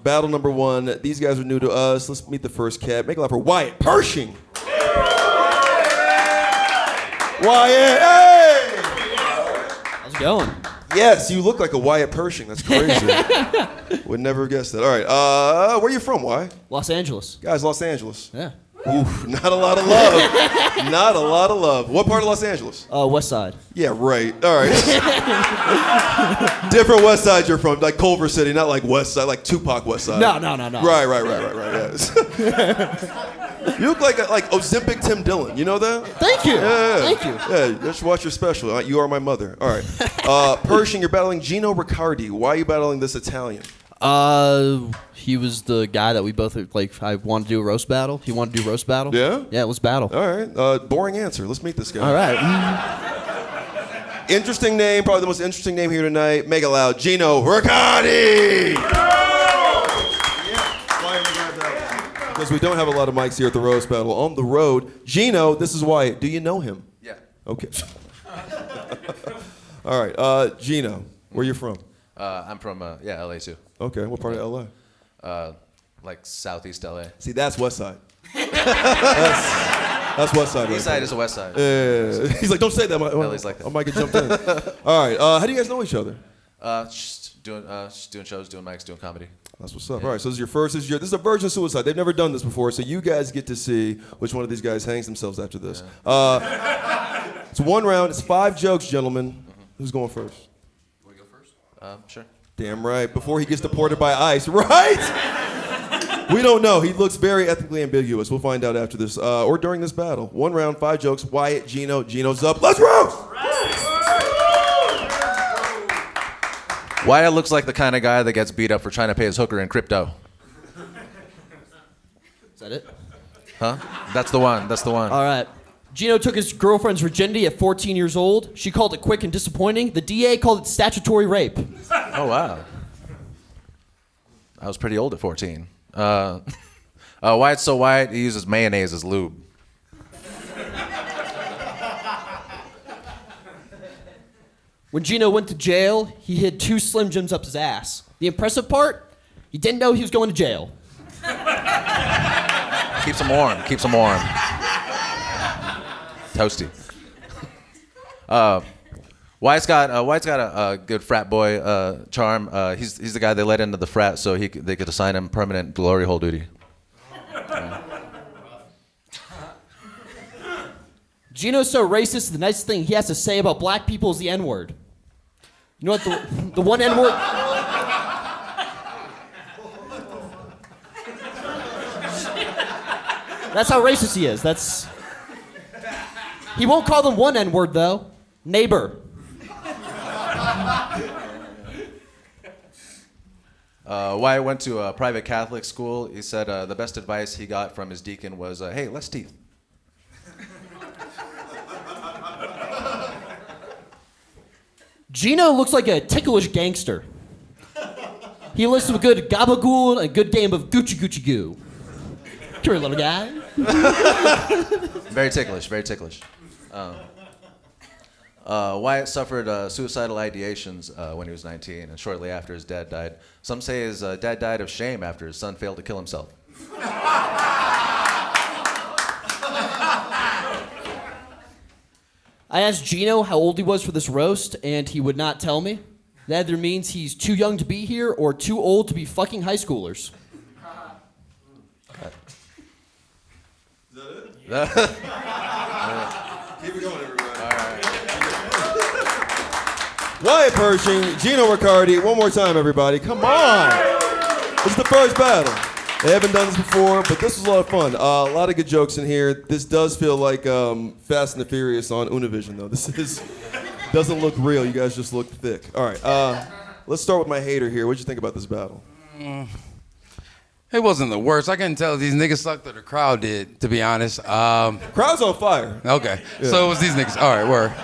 Battle number one. These guys are new to us. Let's meet the first cat. Make it loud for Wyatt Pershing. Wyatt, hey! How's it going? Yes, you look like a Wyatt Pershing. That's crazy. Would never have guessed that. All right, where are you from, Wyatt? Los Angeles. Guys, Los Angeles. Yeah. Oof, not a lot of love. Not a lot of love. What part of Los Angeles? West Side. Yeah, right. All right. Different West Side you're from, like Culver City, not like West Side, like Tupac West Side. No. Right. Yes. You look like Ozempic Tim Dillon. You know that? Thank you. Yeah. Thank you. Yeah, you should watch your special. You Are My Mother. All right. Pershing, you're battling Gino Riccardi. Why are you battling this Italian? He was the guy that we both I wanted to do a roast battle. He wanted to do roast battle. Yeah? Yeah, let's battle. All right. Boring answer. Let's meet this guy. All right. Interesting name, probably the most interesting name here tonight. Make it loud. Gino Riccardi! Because we don't have a lot of mics here at the roast battle. On the road, Gino, this is Wyatt. Do you know him? Yeah. Okay. All right. Gino, where you from? I'm from LA too. Okay. What part of LA? Like southeast LA. See, that's West Side. That's West Side. East side is the West side. Yeah. He's like, don't say that. LA's like that. I might get jumped in. All right. How do you guys know each other? Just doing shows, doing mics, doing comedy. That's what's up. Yeah. All right, so this is your first. This is a Virgin Suicide. They've never done this before, so you guys get to see which one of these guys hangs themselves after this. Yeah. It's one round. It's 5 jokes, gentlemen. Mm-hmm. Who's going first? You want to go first? Sure. Damn right. Before he gets deported by ICE, right? We don't know. He looks very ethnically ambiguous. We'll find out after this or during this battle. 1 round, 5 jokes. Wyatt, Gino. Gino's up. Let's roast! Wyatt looks like the kind of guy that gets beat up for trying to pay his hooker in crypto. Is that it? Huh? That's the one. All right. Gino took his girlfriend's virginity at 14 years old. She called it quick and disappointing. The DA called it statutory rape. Oh, wow. I was pretty old at 14. Wyatt's so white, he uses mayonnaise as lube. When Gino went to jail, he hid 2 Slim Jims up his ass. The impressive part? He didn't know he was going to jail. Keeps him warm. Toasty. Wyatt's got a good frat boy charm. He's the guy they let into the frat so they could assign him permanent glory hole duty. Gino's so racist, the nicest thing he has to say about black people is the N-word. You know what the one N-word... That's how racist he is. He won't call them one N-word, though. Neighbor. Wyatt went to a private Catholic school. He said the best advice he got from his deacon was, hey, less teeth. Gino looks like a ticklish gangster. He listens to a good gabagool and a good game of Gucci Gucci Goo. Come here, little guy. Very ticklish. Wyatt suffered suicidal ideations when he was 19, and shortly after his dad died. Some say his dad died of shame after his son failed to kill himself. I asked Gino how old he was for this roast, and he would not tell me. That either means he's too young to be here or too old to be fucking high schoolers. Is that it? Keep it going, everybody. All right. Wyatt Pershing, Gino Riccardi. One more time, everybody. Come on. This is the first battle. They haven't done this before, but this was a lot of fun. A lot of good jokes in here. This does feel like Fast and the Furious on Univision, though. Doesn't look real. You guys just look thick. All right. Let's start with my hater here. What'd you think about this battle? It wasn't the worst. I couldn't tell if these niggas sucked or the crowd did, to be honest. Crowd's on fire. Okay. Yeah. So it was these niggas. All right, word.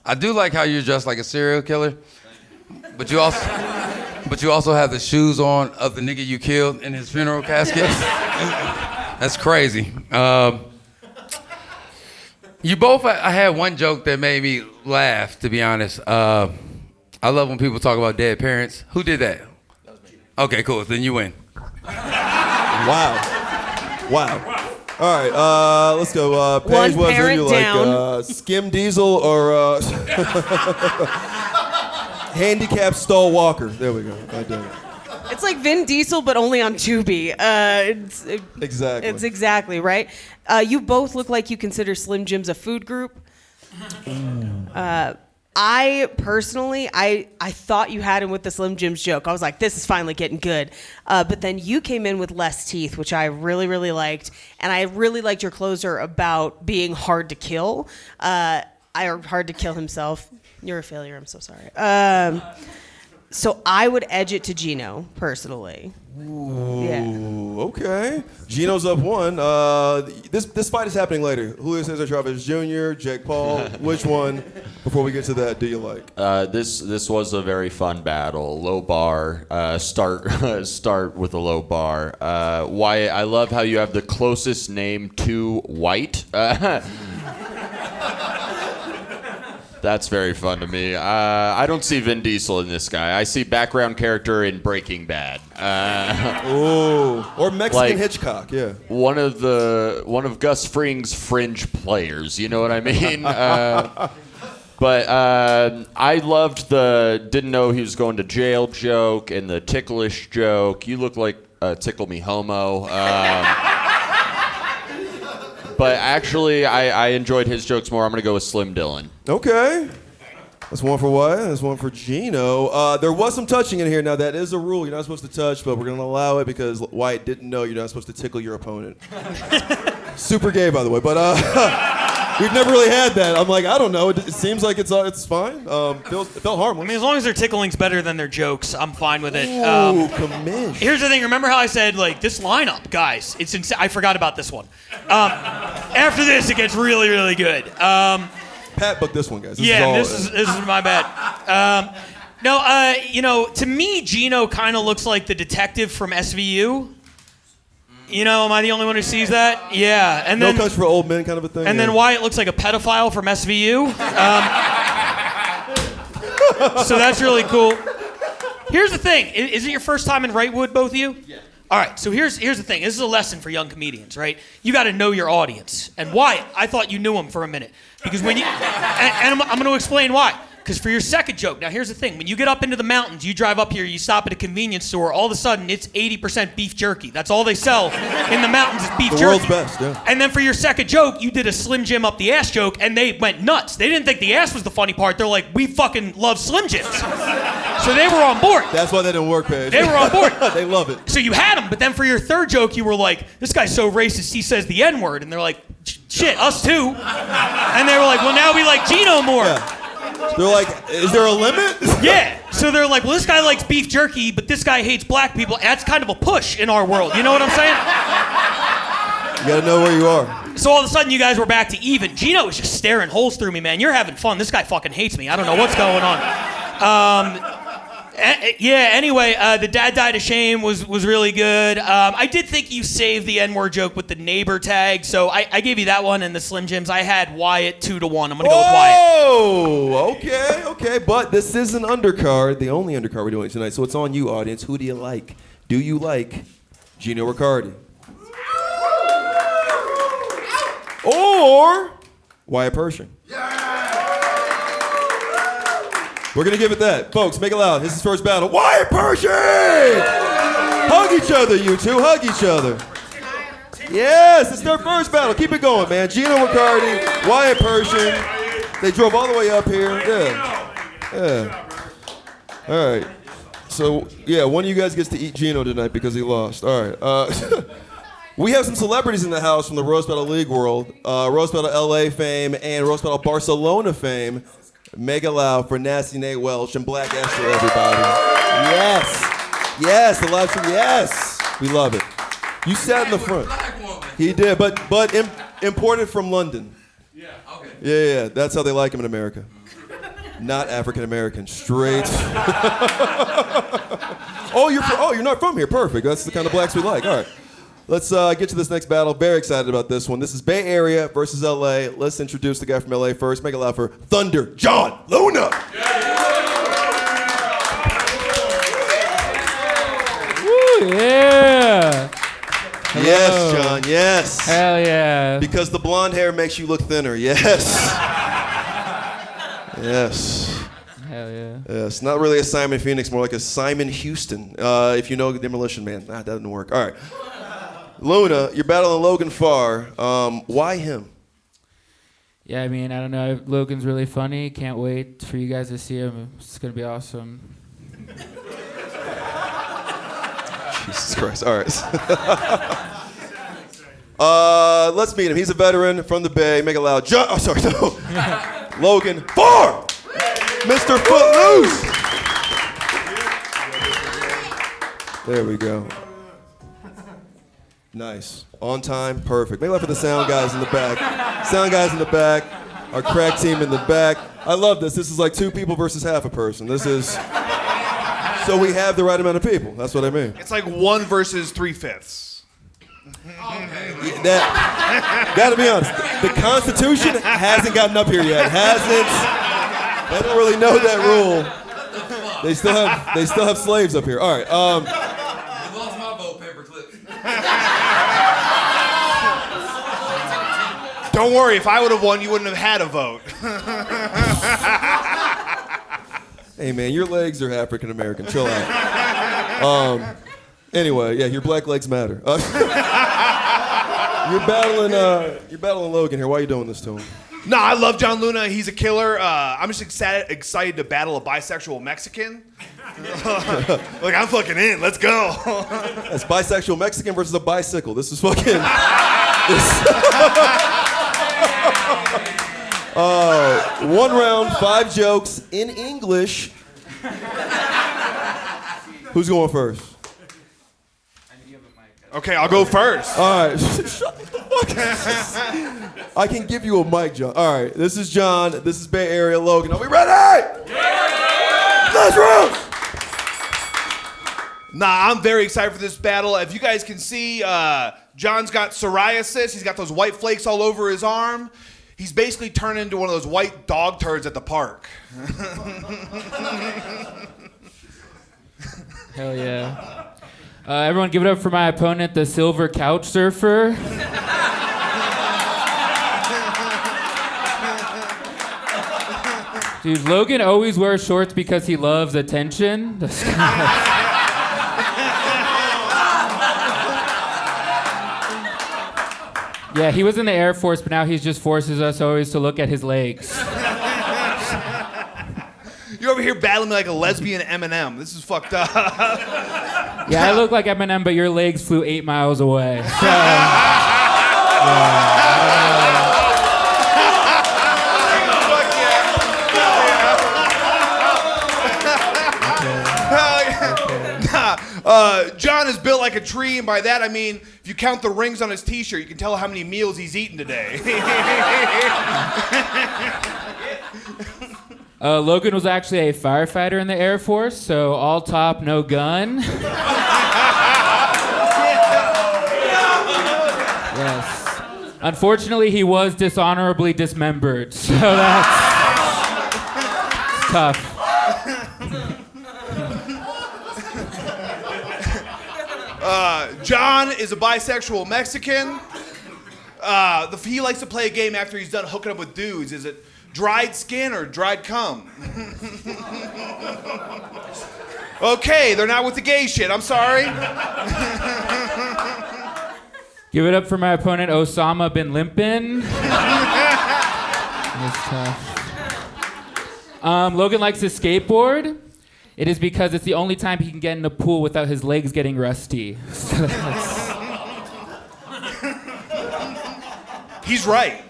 I do like how you're dressed like a serial killer, but you also have the shoes on of the nigga you killed in his funeral casket. That's crazy. You both, I had one joke that made me laugh, to be honest. I love when people talk about dead parents. Who did that? That was me. Okay, cool. Then you win. Wow. All right, let's go. Paige One Wesley, parent you down. like Skim Diesel or Handicap Stall Walker? There we go. I did it. It's like Vin Diesel, but only on Tubi. Exactly. It's exactly right. You both look like you consider Slim Jims a food group. I personally, I thought you had him with the Slim Jims joke. I was like, this is finally getting good. But then you came in with less teeth, which I really, really liked. And I really liked your closer about being hard to kill. Hard to kill himself. You're a failure. I'm so sorry. So I would edge it to Gino, personally. Ooh, Yeah. okay. Gino's up 1. This fight is happening later. Julio Cesar Chavez Jr., Jake Paul. Which one, before we get to that, do you like? This was a very fun battle. Low bar. Start with a low bar. Wyatt, I love how you have the closest name to white. That's very fun to me. I don't see Vin Diesel in this guy. I see background character in Breaking Bad. Ooh, or Mexican like- Hitchcock, yeah. One of Gus Fring's fringe players. You know what I mean? But I loved the didn't know he was going to jail joke and the ticklish joke. You look like Tickle Me Homo. But actually, I enjoyed his jokes more. I'm going to go with Slim Dylan. Okay. That's one for Wyatt. That's one for Gino. There was some touching in here. Now, that is a rule. You're not supposed to touch, but we're going to allow it because Wyatt didn't know you're not supposed to tickle your opponent. Super gay, by the way. But we've never really had that. I'm like, I don't know. It seems like it's fine. It felt harmless. I mean, as long as their tickling's better than their jokes, I'm fine with it. Ooh, commish. Here's the thing. Remember how I said, like, this lineup, guys, it's insane. I forgot about this one. After this, it gets really, really good. Pat booked this one, guys. This is my bad. To me, Gino kind of looks like the detective from SVU. You know, am I the only one who sees that? Yeah. And then No Country for Old Men kind of a thing. And then Wyatt looks like a pedophile from SVU. So that's really cool. Here's the thing. Is it your first time in Wrightwood, both of you? Yeah. All right, so here's the thing. This is a lesson for young comedians, right? You got to know your audience. And Wyatt, I thought you knew him for a minute. Because when you... And I'm going to explain why. Because for your second joke, now here's the thing. When you get up into the mountains, you drive up here, you stop at a convenience store, all of a sudden it's 80% beef jerky. That's all they sell in the mountains is beef jerky. The world's best, yeah. And then for your second joke, you did a Slim Jim up the ass joke, and they went nuts. They didn't think the ass was the funny part. They're like, we fucking love Slim Jims. So they were on board. That's why they didn't work, Paige. They were on board. They love it. So you had them, but then for your third joke, you were like, this guy's so racist, he says the N-word. And they're like, shit, us too. And they were like, well, now we like Gino more. Yeah. They're like, is there a limit? Yeah. So they're like, well, this guy likes beef jerky, but this guy hates black people. That's kind of a push in our world. You know what I'm saying? You gotta know where you are. So all of a sudden, you guys were back to even. Gino was just staring holes through me, man. You're having fun. This guy fucking hates me. I don't know what's going on. Anyway, the dad died of shame was really good. I did think you saved the N-word joke with the neighbor tag, so I gave you that one and the Slim Jims. I had Wyatt 2-1. I'm gonna go with Wyatt. Oh, okay. But this is an undercard, the only undercard we're doing tonight. So it's on you, audience. Who do you like? Do you like Gino Riccardi? Or Wyatt Pershing? We're going to give it that. Folks, make it loud. This is first battle. Wyatt Pershing! Hug each other, you two. Hug each other. Yes, it's their first battle. Keep it going, man. Gino Riccardi, Wyatt Pershing. They drove all the way up here. Yeah. All right. So, yeah, one of you guys gets to eat Gino tonight because he lost. All right. We have some celebrities in the house from the Roast Battle League world. Roast Battle LA fame and Roast Battle Barcelona fame. Make it loud for Nasty Nate Welch and Black Esther, everybody. Yes, the live stream, yes. We love it. You sat in the front. He did, but imported from London. Yeah, okay. Yeah, that's how they like him in America. Not African American, straight. You're not from here, perfect. That's the kind of blacks we like, all right. Let's get to this next battle. Very excited about this one. This is Bay Area versus LA. Let's introduce the guy from LA first. Make it loud for Thunder John Luna. Yeah. Yes, John, yes. Hell yeah. Because the blonde hair makes you look thinner, yes. Yes. Hell yeah. Yes, not really a Simon Phoenix, more like a Simon Houston, if you know Demolition Man. That doesn't work. All right. Luna, you're battling Logan Farr. Why him? Yeah, I mean, I don't know. Logan's really funny. Can't wait for you guys to see him. It's going to be awesome. Jesus Christ. All right. Let's meet him. He's a veteran from the Bay. Make it loud. Oh, sorry. No. Logan Farr. Mr. Footloose. There we go. Nice. On time. Perfect. Make it loud for the sound guys in the back. Sound guys in the back. Our crack team in the back. I love this. This is like 2 people versus half a person. This is... So we have the right amount of people. That's what I mean. It's like 1 versus 3/5. Gotta be honest. The Constitution hasn't gotten up here yet. They don't really know that rule. They still have slaves up here. All right. You lost my vote, paperclip. Don't worry, if I would have won, you wouldn't have had a vote. Hey man, your legs are African American. Chill out. Anyway, yeah, your black legs matter. You're battling Logan here. Why are you doing this to him? No, I love John Luna. He's a killer. I'm just excited to battle a bisexual Mexican. Like, I'm fucking in. Let's go. That's bisexual Mexican versus a bicycle. This is fucking... 1 round, 5 jokes in English. Who's going first? Okay, I'll go first. All right. Shut the fuck up. I can give you a mic, John. All right. This is John. This is Bay Area Logan. Are we ready? Yeah! Let's roll! Nah, I'm very excited for this battle. If you guys can see, John's got psoriasis. He's got those white flakes all over his arm. He's basically turned into one of those white dog turds at the park. Hell yeah. Everyone give it up for my opponent, the Silver Couch Surfer. Dude, Logan always wears shorts because he loves attention. Yeah, he was in the Air Force, but now he just forces us always to look at his legs. You're over here battling me like a lesbian Eminem. This is fucked up. Yeah, I look like Eminem, but your legs flew 8 miles away. So, John is built like a tree, and by that I mean, if you count the rings on his t-shirt, you can tell how many meals he's eaten today. Logan was actually a firefighter in the Air Force, so all top, no gun. Yes. Unfortunately, he was dishonorably dismembered, so that's tough. John is a bisexual Mexican. He likes to play a game after he's done hooking up with dudes. Is it dried skin or dried cum? Okay, they're not with the gay shit. I'm sorry. Give it up for my opponent, Osama bin Limpin. That's tough. Logan likes to skateboard. It is because it's the only time he can get in the pool without his legs getting rusty. So He's right.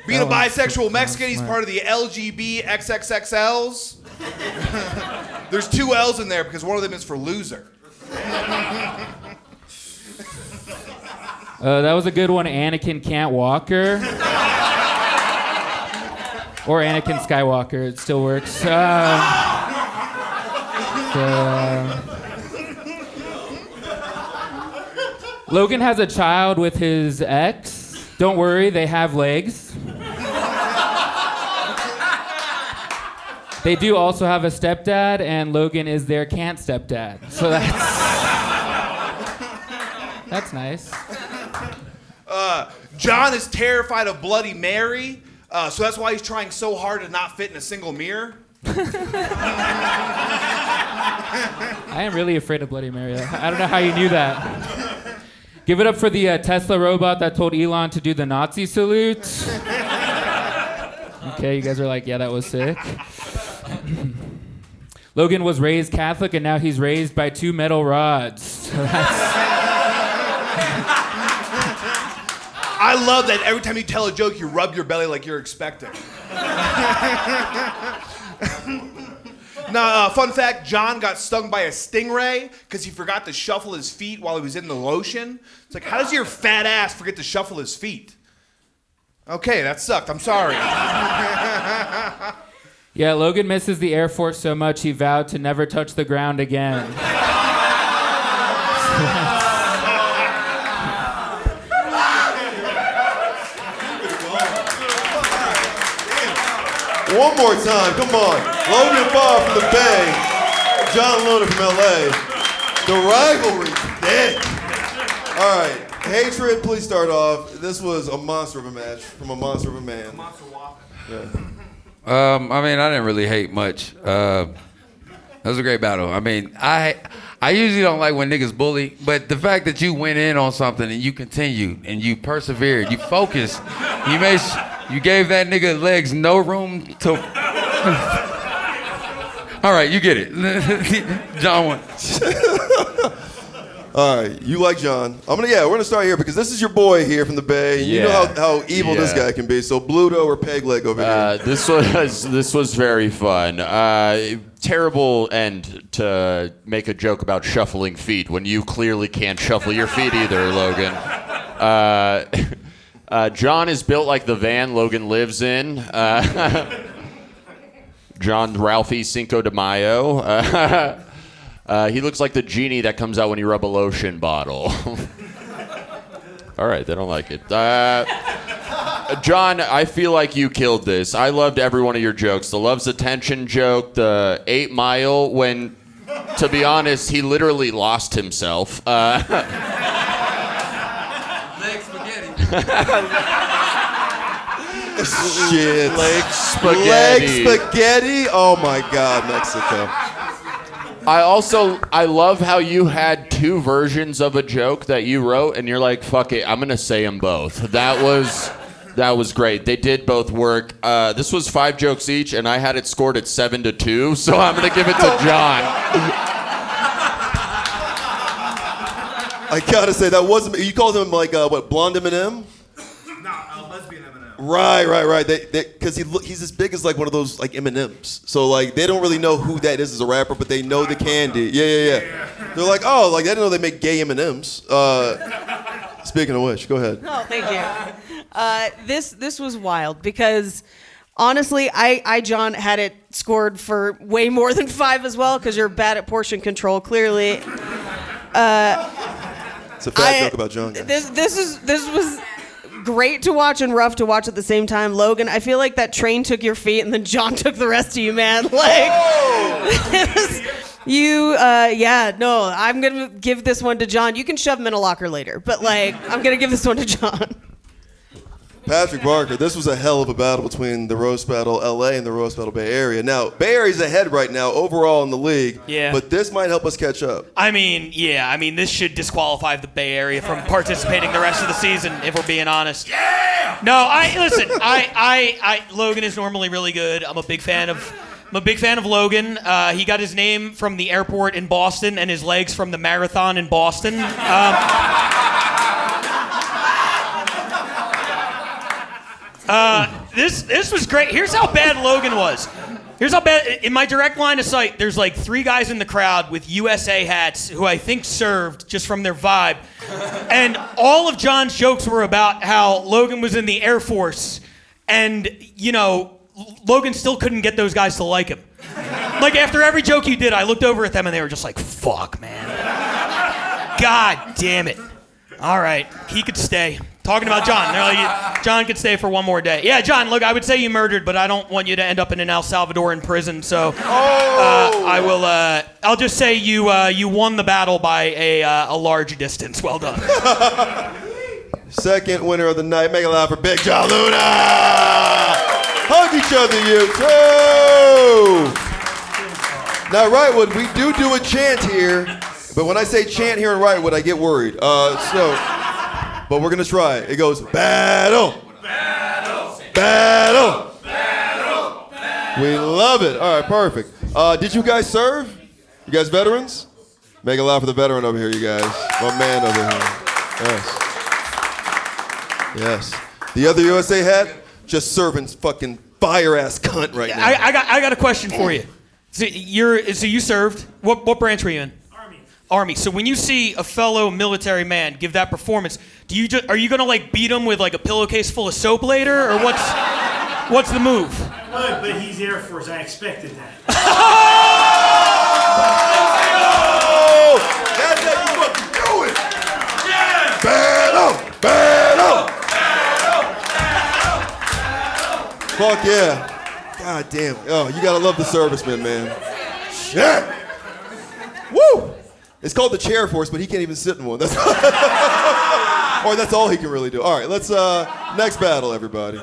Being a bisexual Mexican, he's part of the LGBXXXLs. There's 2 L's in there because one of them is for loser. that was a good one, Anakin Can't Walker. Or Anakin Skywalker, it still works. Logan has a child with his ex. Don't worry, they have legs. They do also have a stepdad, and Logan is their can't stepdad. So that's nice. John is terrified of Bloody Mary, so that's why he's trying so hard to not fit in a single mirror. I am really afraid of Bloody Mary. I don't know how you knew that. Give it up for the Tesla robot that told Elon to do the Nazi salute. Okay, you guys are like, yeah, that was sick. Logan was raised Catholic, and now he's raised by 2 metal rods. So I love that every time you tell a joke, you rub your belly like you're expecting. Now, fun fact, John got stung by a stingray because he forgot to shuffle his feet while he was in the lotion. It's like, how does your fat ass forget to shuffle his feet? Okay, that sucked. I'm sorry. yeah, Logan misses the Air Force so much he vowed to never touch the ground again. One more time, come on. Logan Farr from the Bay, John Luna from LA. The rivalry's dead. All right, Hatred, please start off. This was a monster of a match from a monster of a man. Yeah. I mean, I didn't really hate much. That was a great battle. I mean, I usually don't like when niggas bully, but the fact that you went in on something and you continued and you persevered, you focused, you gave that nigga legs no room to. All right, you get it. John won. All right, you like John. We're gonna start here because this is your boy here from the Bay. You know how evil this guy can be. So Bluto or Peg Leg over here. This was very fun. Terrible end to make a joke about shuffling feet when you clearly can't shuffle your feet either, Logan. John is built like the van Logan lives in. John Ralphie Cinco de Mayo. He looks like the genie that comes out when you rub a lotion bottle. All right, they don't like it. John, I feel like you killed this. I loved every one of your jokes. The love's attention joke, the 8 Mile, when, to be honest, he literally lost himself. Leg spaghetti. Shit. Leg spaghetti. Leg spaghetti? Oh my God, Mexico. I love how you had 2 versions of a joke that you wrote, and you're like, fuck it, I'm gonna say them both. That was great. They did both work. This was 5 jokes each, and I had it scored at 7-2, so I'm gonna give it to John. I gotta say, that wasn't, you called him like, Blonde M&M? Lesbian M&M. Right. Because he's as big as like one of those like M&Ms. So like they don't really know who that is as a rapper, but they know the candy. Yeah. They're like, oh, like they didn't know they make gay M&Ms. Speaking of which, go ahead. Oh, thank you. This was wild because honestly, I John had it scored for way more than 5 as well because you're bad at portion control clearly. It's a fat joke about John. Guys. This was great to watch and rough to watch at the same time. Logan, I feel like that train took your feet and then John took the rest of you, man. Like, I'm gonna give this one to John. You can shove him in a locker later, but like, I'm gonna give this one to John. Patrick Barker, this was a hell of a battle between the Roast Battle LA and the Roast Battle Bay Area. Now, Bay Area's ahead right now overall in the league, but this might help us catch up. I mean, this should disqualify the Bay Area from participating the rest of the season, if we're being honest. Yeah! No, Logan is normally really good. I'm a big fan of Logan. He got his name from the airport in Boston and his legs from the marathon in Boston. This was great. Here's how bad Logan was. Here's how bad. In my direct line of sight, there's like 3 guys in the crowd with USA hats who I think served just from their vibe. And all of John's jokes were about how Logan was in the Air Force and, Logan still couldn't get those guys to like him. Like after every joke you did, I looked over at them and they were just like, fuck, man. God damn it. All right, he could stay. Talking about John. They're like, John could stay for one more day. Yeah, John, look, I would say you murdered, but I don't want you to end up in an El Salvadoran prison. So I'll just say you won the battle by a large distance. Well done. Second winner of the night. Make it loud for Big John Luna. Hug each other, you two. Now, Wrightwood, we do a chant here, but when I say chant here in Wrightwood, I get worried. But we're gonna try it. It goes battle, battle, battle, battle, battle. We love it. All right, perfect. Did you guys serve? You guys veterans? Make it loud for the veteran over here, you guys. My man over here. Yes. Yes. The other USA hat, just serving fucking fire ass cunt right now. I got a question for you. So you served. What branch were you in? Army. So when you see a fellow military man give that performance, are you gonna like beat him with like a pillowcase full of soap later, or what's the move? I would, but he's Air Force. I expected that. Oh, that's how you fucking do it. Yeah. Battle, battle, battle, battle. Fuck yeah. God damn. Oh, you gotta love the servicemen, man. Shit. Woo. It's called the chair force, but he can't even sit in one. That's or that's all he can really do. All right, let's next battle, everybody.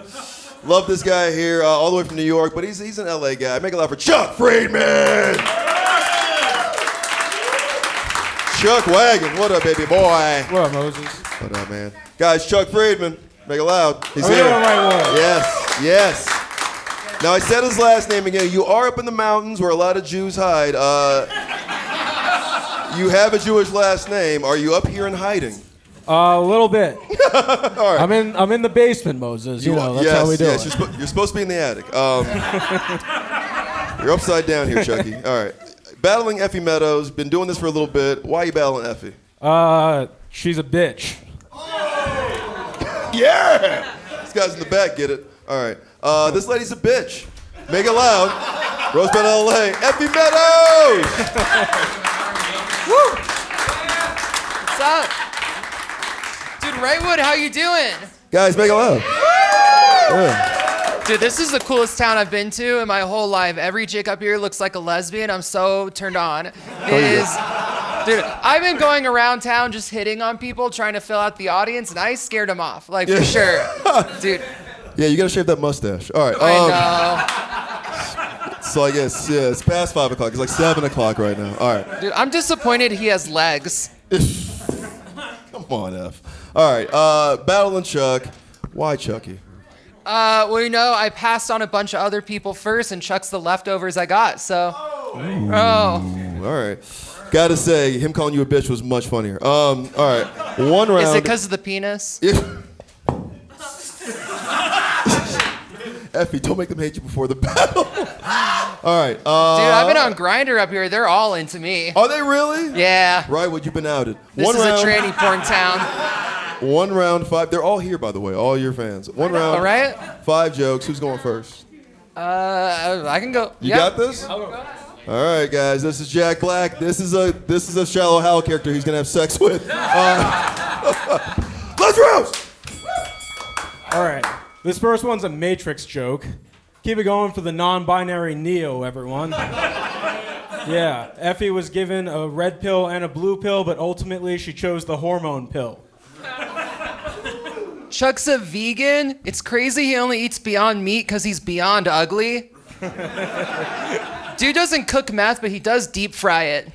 Love this guy here, all the way from New York, but he's an LA guy. Make it loud for Chuck Friedman. Chuck Wagon, what up, baby boy? What up, Moses? What up, man? Guys, Chuck Friedman, make it loud. He's here. Right. Yes. Now I said his last name again. You are up in the mountains where a lot of Jews hide. You have a Jewish last name. Are you up here in hiding? A little bit. All right. I'm in the basement, Moses. You know, that's how we do it. You're supposed to be in the attic. You're upside down here, Chucky. All right. Battling Effie Meadows. Been doing this for a little bit. Why are you battling Effie? She's a bitch. Yeah! These guys in the back get it. All right. This lady's a bitch. Make it loud. Rosebud, LA. Effie Meadows! Woo! What's up? Dude, Wrightwood, how you doing? Guys, make it loud. Yeah. Dude, this is the coolest town I've been to in my whole life. Every chick up here looks like a lesbian. I'm so turned on. Dude, I've been going around town just hitting on people, trying to fill out the audience, and I scared them off, like, for sure. Dude. Yeah, you gotta shave that mustache. All right. I know. So I guess, yeah, it's past 5 o'clock. It's like 7 o'clock right now. All right. Dude, I'm disappointed he has legs. Come on, F. All right, battling Chuck. Why Chucky? Well, you know, I passed on a bunch of other people first, and Chuck's the leftovers I got, so. Ooh. All right. Gotta say, him calling you a bitch was much funnier. All right, one round. Is it because of the penis? Effie, don't make them hate you before the battle. All right. Dude, I've been on Grindr up here. They're all into me. Are they really? Yeah. Wrightwood, you've been outed. This is a tranny porn town. 1 round, 5. They're all here, by the way, all your fans. 1 round. All right. 5 jokes. Who's going first? I can go. You got this? I'll go. All right, guys. This is Jack Black. This is a Shallow Hal character he's gonna have sex with. Let's roast. All right. This first one's a Matrix joke. Keep it going for the non-binary Neo, everyone. Yeah, Effie was given a red pill and a blue pill, but ultimately she chose the hormone pill. Chuck's a vegan. It's crazy he only eats Beyond Meat because he's beyond ugly. Dude doesn't cook meth, but he does deep fry it.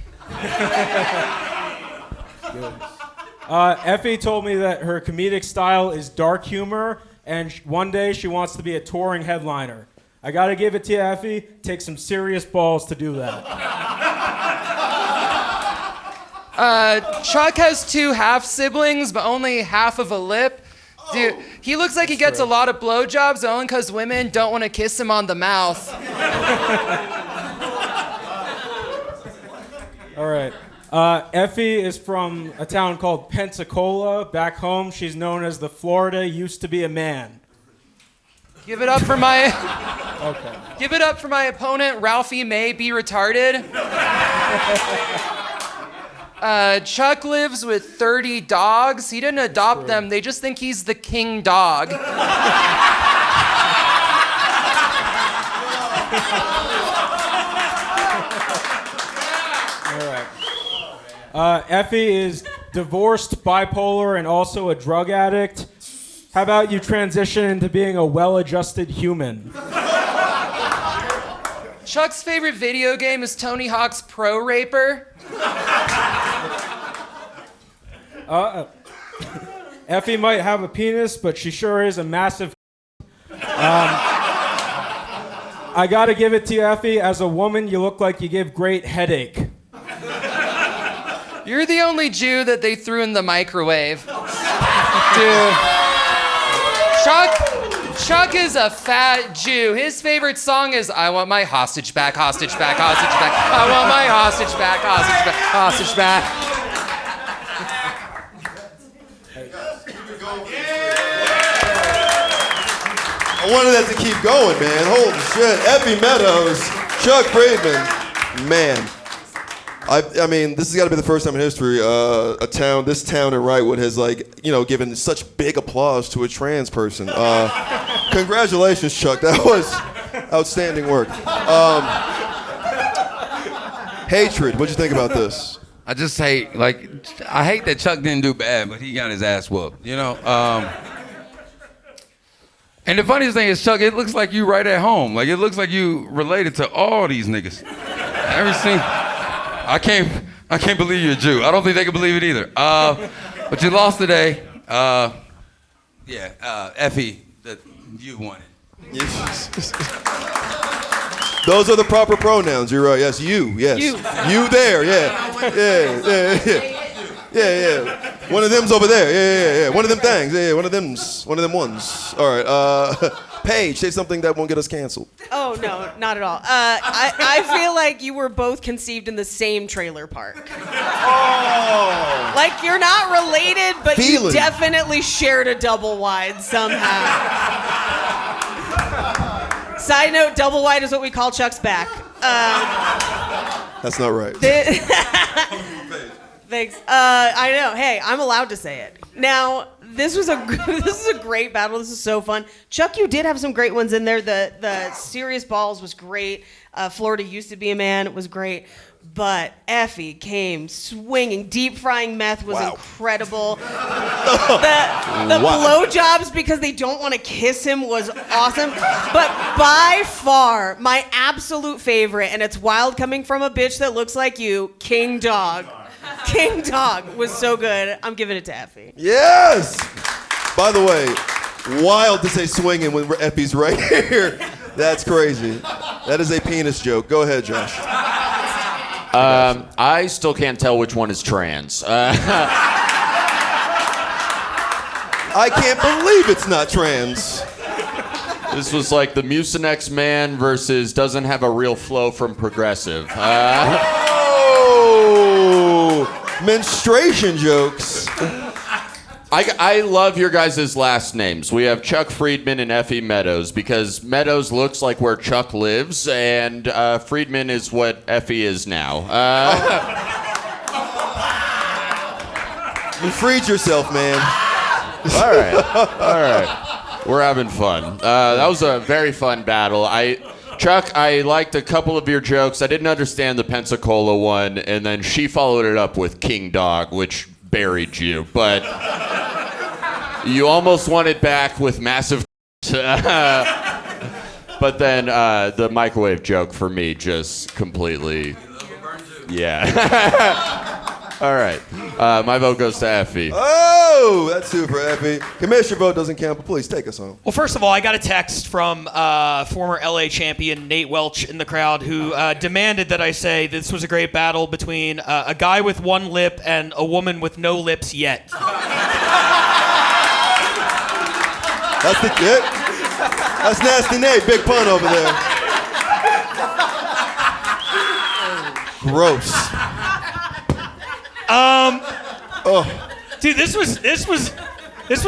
Effie told me that her comedic style is dark humor, and one day she wants to be a touring headliner. I gotta give it to you, Effie. Take some serious balls to do that. Chuck has 2 half-siblings, but only half of a lip. Dude, he looks like he gets a lot of blowjobs only because women don't want to kiss him on the mouth. All right. Effie is from a town called Pensacola. Back home, she's known as the Florida used to be a man. Give it up for my... Okay. Give it up for my opponent, Ralphie May Be Retarded. Chuck lives with 30 dogs. He didn't adopt them. They just think he's the king dog. Effie is divorced, bipolar, and also a drug addict. How about you transition into being a well-adjusted human? Chuck's favorite video game is Tony Hawk's Pro Raper. Effie might have a penis, but she sure is a massive. I gotta give it to you, Effie. As a woman, you look like you give great headache. You're the only Jew that they threw in the microwave. Dude. Chuck is a fat Jew. His favorite song is I want my hostage back, hostage back, hostage back. I want my hostage back, hostage back, hostage back. I wanted that to keep going, man. Holy shit. Effie Meadows, Chuck Friedman. Man. I mean, this has got to be the first time in history this town in Wrightwood has, like, you know, given such big applause to a trans person. Congratulations, Chuck. That was outstanding work. Hatred. What'd you think about this? I just hate, I hate that Chuck didn't do bad, but he got his ass whooped, you know? And the funniest thing is, Chuck, it looks like you right at home. Like, it looks like you related to all these niggas. I can't believe you're a Jew. I don't think they can believe it either. But you lost today. Effie, you won it. Those are the proper pronouns. You're right. Yes, you. Yes. You there. Yeah. One of them's over there. Yeah. One of them things. Yeah. One of them ones. All right. Paige, say something that won't get us canceled. Oh, no, not at all. I feel like you were both conceived in the same trailer park. Oh. Like, you're not related, but you definitely shared a double wide somehow. Side note, double wide is what we call Chuck's back. That's not right. Thanks. I know. Hey, I'm allowed to say it. Now, this is a great battle. This is so fun. Chuck, you did have some great ones in there. The serious balls was great. Florida used to be a man was great. But Effie came swinging. Deep frying meth was incredible. The blowjobs because they don't want to kiss him was awesome. But by far, my absolute favorite, and it's wild coming from a bitch that looks like you, King Dog. King Dog was so good. I'm giving it to Effie. Yes! By the way, wild to say swinging when Effie's right here. That's crazy. That is a penis joke. Go ahead, Josh. I still can't tell which one is trans. I can't believe it's not trans. This was like the Mucinex Man versus doesn't have a real flow from Progressive. Menstruation jokes. I love your guys' last names. We have Chuck Friedman and Effie Meadows because Meadows looks like where Chuck lives, and Friedman is what Effie is now. You freed yourself, man. All right. We're having fun. That was a very fun battle. Chuck, I liked a couple of your jokes. I didn't understand the Pensacola one, and then she followed it up with King Dog, which buried you. But you almost won it back with massive. But then the microwave joke for me just completely. Yeah. All right. My vote goes to Effie. Oh, that's two for Effie. Commissioner vote doesn't count, but please take us home. Well, first of all, I got a text from former LA champion Nate Welch in the crowd who demanded that I say this was a great battle between a guy with one lip and a woman with no lips yet. That's the kid. That's Nasty Nate. Big pun over there. Gross. Dude, this was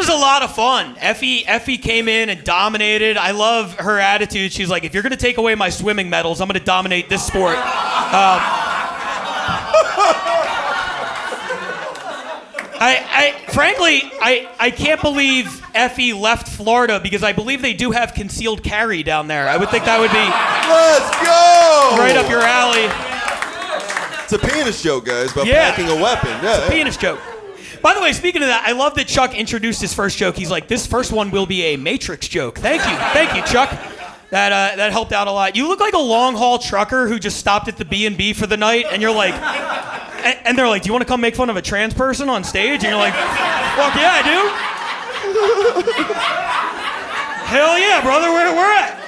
a lot of fun. Effie came in and dominated. I love her attitude. She's like, if you're gonna take away my swimming medals, I'm gonna dominate this sport. Frankly, I can't believe Effie left Florida because I believe they do have concealed carry down there. I would think that would be Let's go! right up your alley. It's a penis joke, guys, about packing a weapon. Yeah, It's a penis joke. By the way, speaking of that, I love that Chuck introduced his first joke. He's like, this first one will be a Matrix joke. Thank you, Chuck. That helped out a lot. You look like a long-haul trucker who just stopped at the B&B for the night, and you're like, and they're like, do you want to come make fun of a trans person on stage? And you're like, fuck yeah, I do. Hell yeah, brother, where at?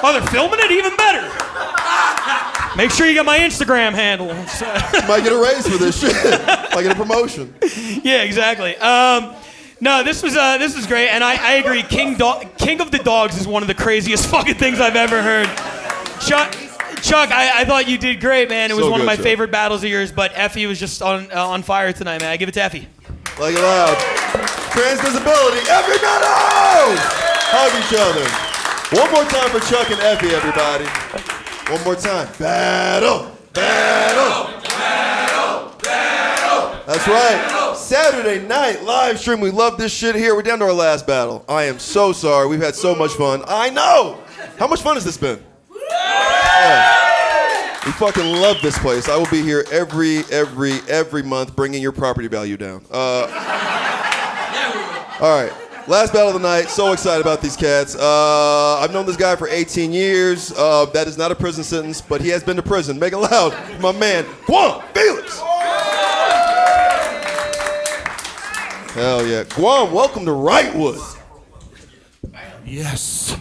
Oh, they're filming it? Even better. Make sure you get my Instagram handle. Might get a raise for this shit. Might get a promotion. Yeah, exactly. No, this was great, and I agree. King of the Dogs is one of the craziest fucking things I've ever heard. Chuck, I thought you did great, man. It was one of my favorite battles of yours, but Effie was just on fire tonight, man. I give it to Effie. Like it loud. Trans visibility. Every Meadows! Hug each other. One more time for Chuck and Effie, everybody. One more time. Battle! Battle! Battle! Battle! That's right. Saturday night live stream. We love this shit here. We're down to our last battle. I am so sorry. We've had so much fun. I know. How much fun has this been? Yeah. We fucking love this place. I will be here every month bringing your property value down. All right. Last battle of the night. So excited about these cats. I've known this guy for 18 years. That is not a prison sentence, but he has been to prison. Make it loud. My man, Guam, Felix. Hell yeah. Guam, welcome to Wrightwood. Yes.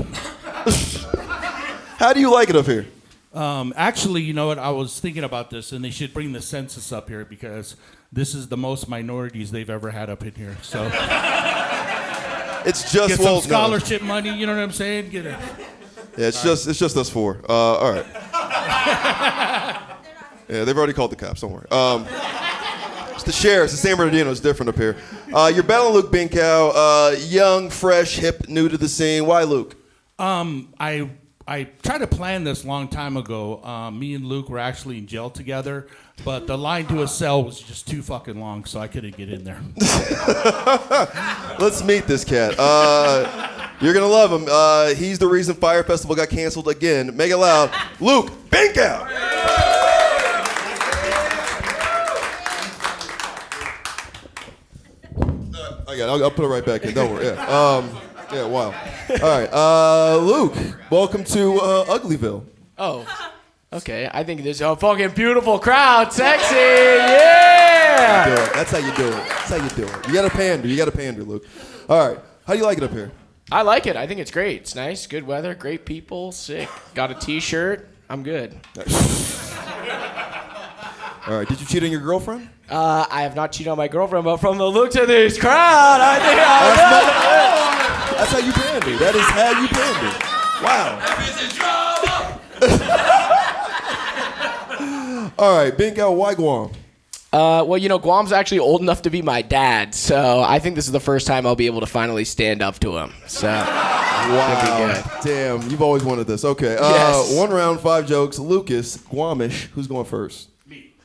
How do you like it up here? Actually, you know what? I was thinking about this, and they should bring the census up here because this is the most minorities they've ever had up in here. So it's just get some scholarship money. You know what I'm saying? Yeah, it's just us four. All right. Yeah, they've already called the cops. Don't worry. It's the sheriffs. The San Bernardino is different up here. You're battling Luke Binkow, young, fresh, hip, new to the scene. Why Luke? I tried to plan this a long time ago. Me and Luke were actually in jail together, but the line to a cell was just too fucking long, so I couldn't get in there. Let's meet this cat. You're gonna love him. He's the reason Fire Festival got canceled again. Make it loud. Luke Binkow. I'll put it right back in. Don't worry. Yeah. Yeah, wow. All right. Luke, welcome to Uglyville. Oh, okay. I think there's a fucking beautiful crowd. Sexy. Yeah. That's how you do it. That's how you do it. You gotta pander, Luke. All right. How do you like it up here? I like it. I think it's great. It's nice. Good weather. Great people. Sick. Got a t-shirt. I'm good. All right. Did you cheat on your girlfriend? I have not cheated on my girlfriend, but from the look to this crowd, I think That's how you pander. That is how you pander. Wow. All right, Binkow, why Guam? Well, you know, Guam's actually old enough to be my dad, so I think this is the first time I'll be able to finally stand up to him. So, wow. Damn, you've always wanted this. Okay. Yes. 1 round, 5 jokes. Lucas, Guamish, who's going first?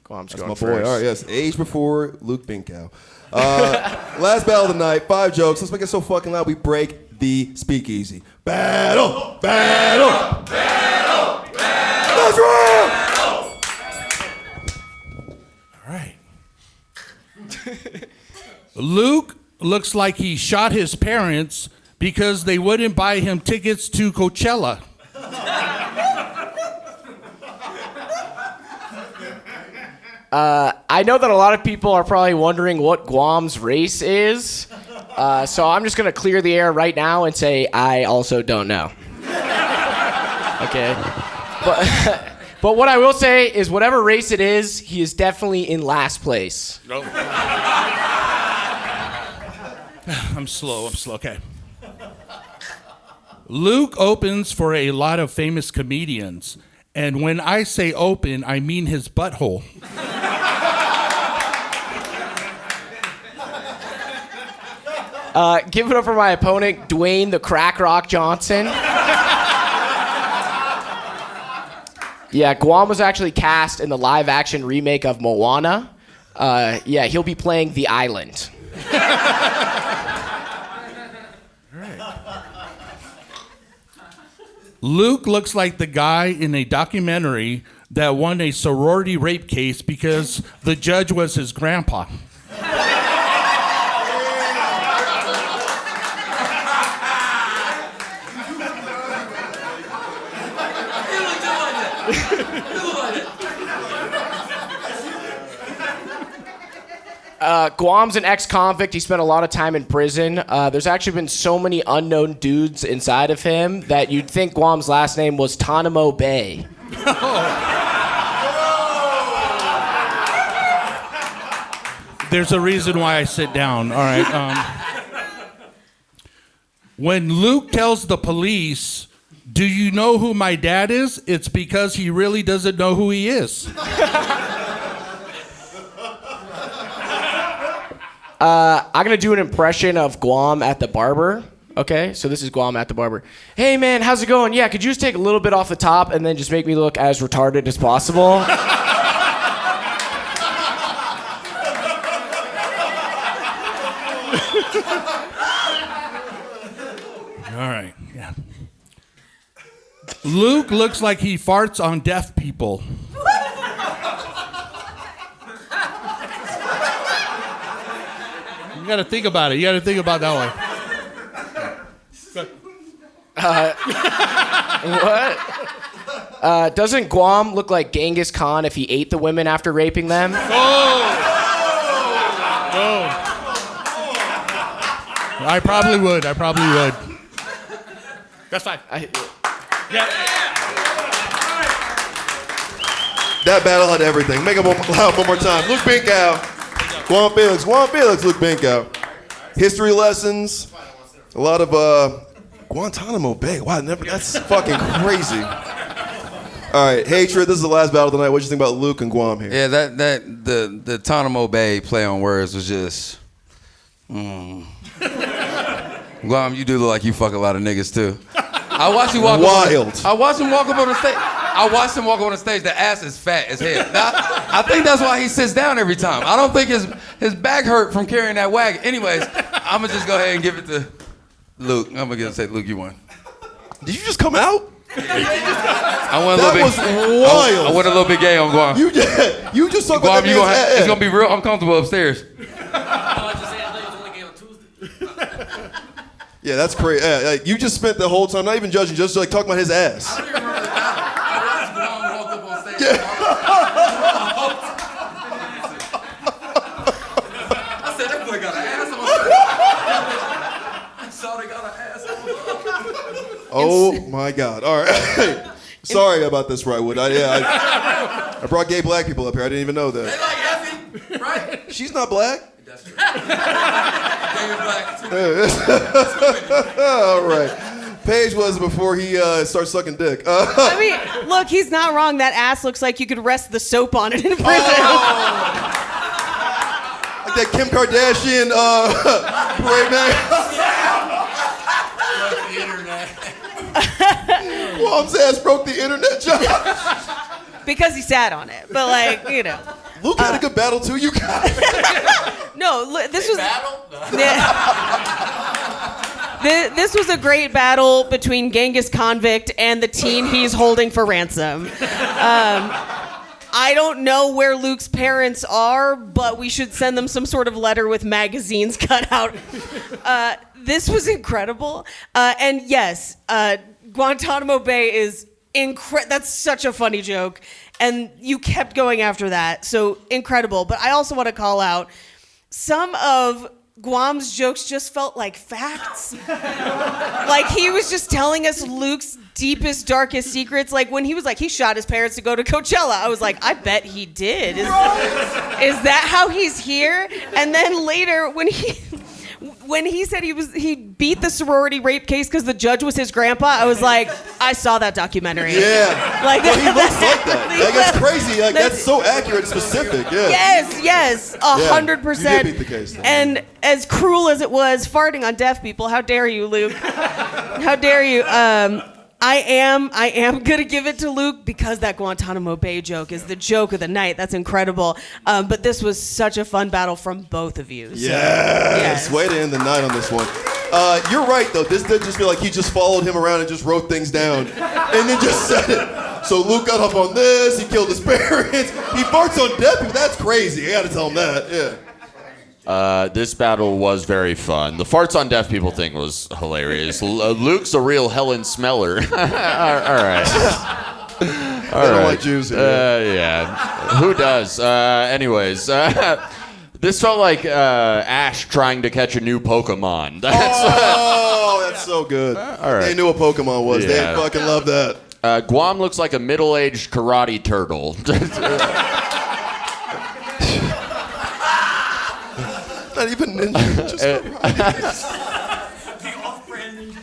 Guam's That's going my first. boy. All right, yes. Age before Luke Binkow. Last battle of the night, 5 jokes. Let's make it so fucking loud we break the speakeasy. Battle! Battle! Battle! Battle! Let's roll! All right. Luke looks like he shot his parents because they wouldn't buy him tickets to Coachella. I know that a lot of people are probably wondering what Guam's race is, so I'm just going to clear the air right now and say I also don't know. Okay? But what I will say is whatever race it is, he is definitely in last place. Nope. I'm slow. Okay. Luke opens for a lot of famous comedians, and when I say open, I mean his butthole. Give it up for my opponent, Dwayne the Crack Rock Johnson. Yeah, Guam was actually cast in the live-action remake of Moana. Yeah, he'll be playing The Island. Luke looks like the guy in a documentary that won a sorority rape case because the judge was his grandpa. Guam's an ex-convict. He spent a lot of time in prison. There's actually been so many unknown dudes inside of him that you'd think Guam's last name was Tanamo Bay. There's a reason why I sit down. All right. When Luke tells the police, "Do you know who my dad is?" it's because he really doesn't know who he is. I'm gonna do an impression of Guam at the barber. Okay, so this is Guam at the barber. Hey man, how's it going? Yeah, could you just take a little bit off the top and then just make me look as retarded as possible? All right. Yeah. Luke looks like he farts on deaf people. You got to think about it. You got to think about that one. What? Doesn't Guam look like Genghis Khan if he ate the women after raping them? I probably would. That's fine. That battle had everything. Make it loud one more time. Luke Binkow, Guam Felix, Luke Binkow. History lessons, a lot of Guantanamo Bay. Wow, that's fucking crazy. All right, Hatred, this is the last battle tonight. What do you think about Luke and Guam here? Yeah, the Guantanamo Bay play on words was just. Guam, you do look like you fuck a lot of niggas too. I watched you walk. Wild. I watched him walk up on the stage. The ass is fat as hell. Now, I think that's why he sits down every time. I don't think his back hurt from carrying that wagon. Anyways, I'm gonna just go ahead and give it to Luke. I'm gonna say, Luke, you won. Did you just come out? I went That was wild. I went a little bit gay on Guam. You just talked Guam, about that it's gonna be real uncomfortable upstairs. Yeah, that's crazy. You just spent the whole time, not even judging, just like talking about his ass. I don't even remember that. Guam walked up on stage. Yeah. I said, that boy got an ass on. I saw they got an ass on. Oh my God! All right, sorry about this, Wrightwood. I brought gay black people up here. I didn't even know that. They like Effie, right? She's not black. That's true. Gay and black too. All right. Paige was before he starts sucking dick. I mean, look, he's not wrong. That ass looks like you could rest the soap on it in prison. Like that Kim Kardashian parade man. Mom's ass broke the internet, John. Because he sat on it. But like, you know. Luke had a good battle too. You got it. No, this was this was a great battle between Genghis Convict and the teen he's holding for ransom. I don't know where Luke's parents are, but we should send them some sort of letter with magazines cut out. This was incredible. And yes, Guantanamo Bay is that's such a funny joke. And you kept going after that. So incredible. But I also want to call out some of Guam's jokes just felt like facts. Like he was just telling us Luke's deepest, darkest secrets. Like when he was like, he shot his parents to go to Coachella. I was like, I bet he did. Is that how he's here? And then later when he said he beat the sorority rape case because the judge was his grandpa, I was like, I saw that documentary. Yeah. Like well, he looks like that. Like, that's crazy. Like that's so accurate and specific. Yeah. Yes, 100%. You did beat the case. Though. And as cruel as it was farting on deaf people, how dare you, Luke? How dare you? I am gonna give it to Luke because that Guantanamo Bay joke is the joke of the night. That's incredible. But this was such a fun battle from both of you. So, yes. Way to end the night on this one. You're right though. This did just feel like he just followed him around and just wrote things down, and then just said it. So Luke got up on this. He killed his parents. He farts on dead people. That's crazy. I gotta tell him that. Yeah. This battle was very fun. The farts on deaf people thing was hilarious. Luke's a real Helen Smeller. All right. I don't like Jews. Yeah. Who does? Anyways, this felt like Ash trying to catch a new Pokemon. That's so good. All right. They knew what Pokemon was. Yeah. They fucking love that. Guam looks like a middle-aged karate turtle. Not even ninja, just The off-brand ninja.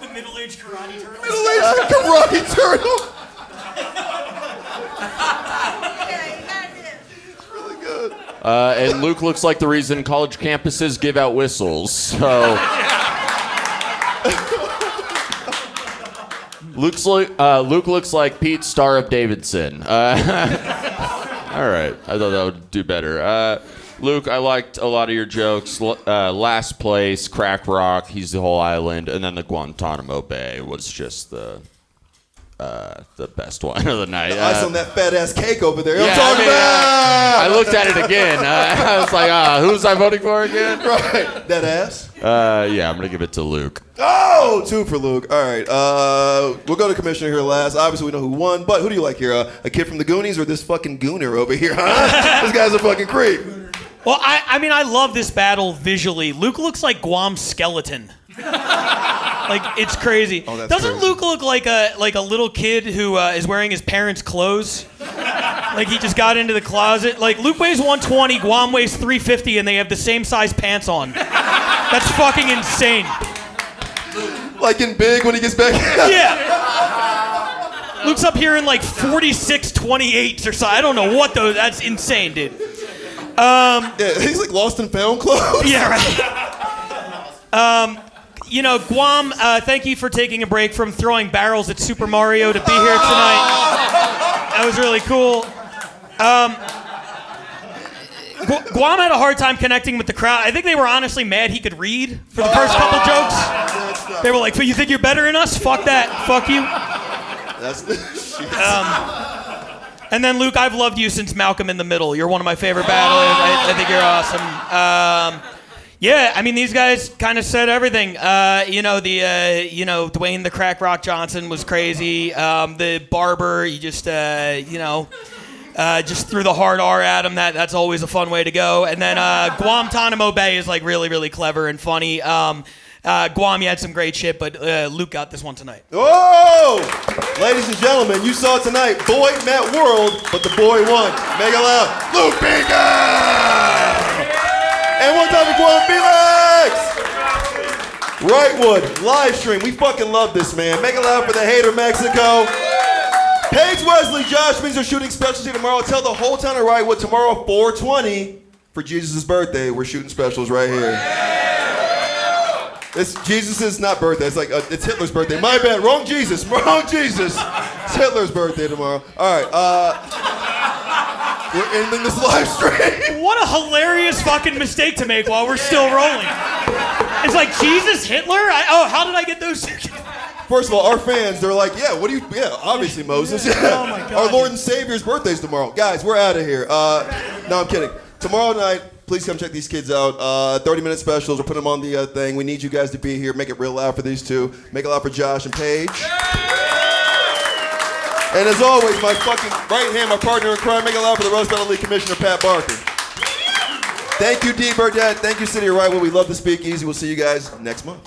The middle-aged karate turtle. Middle-aged karate turtle. Really good. And Luke looks like the reason college campuses give out whistles. So Luke looks like Pete, star of Davidson. All right, I thought that would do better. Luke, I liked a lot of your jokes. Last place, Crack Rock, he's the whole island, and then the Guantanamo Bay was just the best one of the night. The ice on that fat ass cake over there. Yeah, I'm talking about. I looked at it again. I was like, who was I voting for again? Right, that ass. Yeah, I'm gonna give it to Luke. Oh, 2 for Luke. All right. We'll go to Commissioner here last. Obviously, we know who won, but who do you like here? A kid from the Goonies or this fucking gooner over here, huh? This guy's a fucking creep. Well, I mean, I love this battle visually. Luke looks like Guam's skeleton. Like, it's crazy. Oh, that's Doesn't crazy. Luke look like a little kid who is wearing his parents' clothes? Like, he just got into the closet. Like, Luke weighs 120, Guam weighs 350, and they have the same size pants on. That's fucking insane. Like in Big when he gets back. Yeah. Luke's up here in like 46-28s or so. I don't know what those. That's insane, dude. Yeah, he's like lost and found clothes. Yeah, right. You know, Guam, thank you for taking a break from throwing barrels at Super Mario to be here tonight. That was really cool. Guam had a hard time connecting with the crowd. I think they were honestly mad he could read for the first couple jokes. They were like, "You think you're better than us? Fuck that. Fuck you." And then Luke, I've loved you since Malcolm in the Middle. You're one of my favorite battlers. I think you're awesome. Yeah, I mean, these guys kind of said everything. Dwayne the Crack Rock Johnson was crazy. The barber, he just, just threw the hard R at him. That's always a fun way to go. And then Guantanamo Bay is like really, really clever and funny. Guam, you had some great shit, but Luke got this one tonight. Whoa! Ladies and gentlemen, you saw it tonight. Boy met world, but the boy won. Make it loud. Luke Binkow! And one time for Guam, Felix! Wrightwood, live stream. We fucking love this, man. Make it loud for the hater, Mexico. Paige Wesley, Josh Means are shooting specials here tomorrow. Tell the whole town of Wrightwood tomorrow, 4/20, for Jesus' birthday. We're shooting specials right here. It's Jesus' not birthday. It's like it's Hitler's birthday. My bad. Wrong Jesus. Wrong Jesus. It's Hitler's birthday tomorrow. All right. We're ending this live stream. What a hilarious fucking mistake to make while we're still rolling. It's like Jesus, Hitler. How did I get those? First of all, our fans, they're like, yeah, what do you? Yeah, obviously Moses. Oh my God. Our Lord and Savior's birthday's tomorrow. Guys, we're out of here. No, I'm kidding. Tomorrow night. Please come check these kids out. 30-minute specials. We'll put them on the thing. We need you guys to be here. Make it real loud for these two. Make it loud for Josh and Paige. And as always, my fucking right hand, my partner in crime, make it loud for the Rose Battle League Commissioner, Pat Barker. Thank you, D. Burdett. Thank you, City of Wrightwood. We love the Speakeasy. We'll see you guys next month.